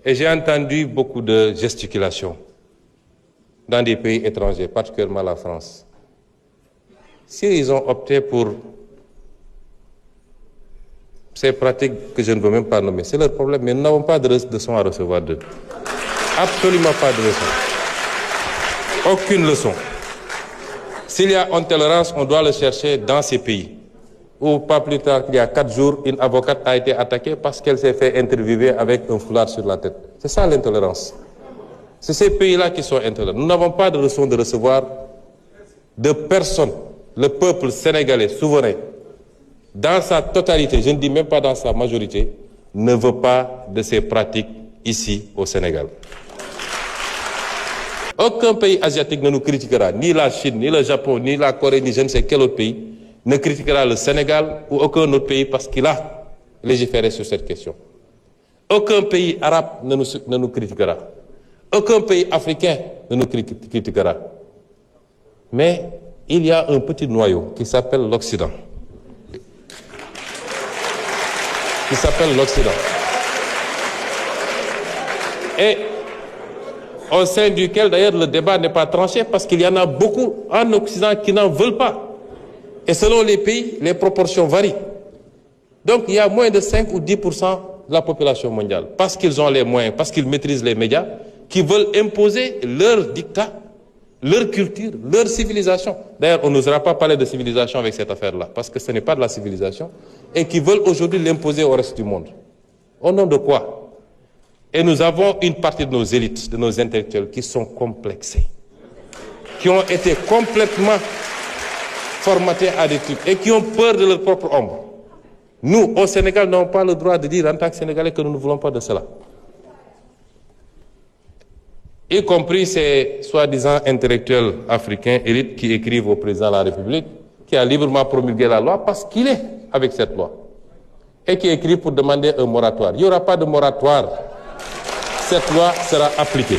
Et j'ai entendu beaucoup de gesticulations dans des pays étrangers, particulièrement la France. S'ils ont opté pour ces pratiques que je ne veux même pas nommer, c'est leur problème, mais nous n'avons pas de leçon à recevoir d'eux. Absolument pas de leçon. Aucune leçon. S'il y a intolérance, on doit le chercher dans ces pays. Ou pas plus tard qu'il y a 4 jours, une avocate a été attaquée parce qu'elle s'est fait interviewer avec un foulard sur la tête. C'est ça l'intolérance. C'est ces pays-là qui sont intolérants. Nous n'avons pas de leçon de recevoir de personne. Le peuple sénégalais souverain, dans sa totalité, je ne dis même pas dans sa majorité, ne veut pas de ces pratiques ici au Sénégal. Aucun pays asiatique ne nous critiquera, ni la Chine, ni le Japon, ni la Corée, ni je ne sais quel autre pays, ne critiquera le Sénégal ou aucun autre pays parce qu'il a légiféré sur cette question. Aucun pays arabe ne nous critiquera. Aucun pays africain ne nous critiquera. Mais il y a un petit noyau qui s'appelle l'Occident. Et au sein duquel, d'ailleurs, le débat n'est pas tranché parce qu'il y en a beaucoup en Occident qui n'en veulent pas. Et selon les pays, les proportions varient. Donc, il y a moins de 5 ou 10% de la population mondiale, parce qu'ils ont les moyens, parce qu'ils maîtrisent les médias, qui veulent imposer leur dictat, leur culture, leur civilisation. D'ailleurs, on n'osera pas parler de civilisation avec cette affaire-là, parce que ce n'est pas de la civilisation, et qui veulent aujourd'hui l'imposer au reste du monde. Au nom de quoi? Et nous avons une partie de nos élites, de nos intellectuels, qui sont complexés, qui ont été complètement formatés à des trucs, et qui ont peur de leur propre ombre. Nous, au Sénégal, n'avons pas le droit de dire en tant que Sénégalais que nous ne voulons pas de cela. Y compris ces soi-disant intellectuels africains, élites, qui écrivent au président de la République, qui a librement promulgué la loi parce qu'il est avec cette loi. Et qui écrit pour demander un moratoire. Il n'y aura pas de moratoire. Cette loi sera appliquée.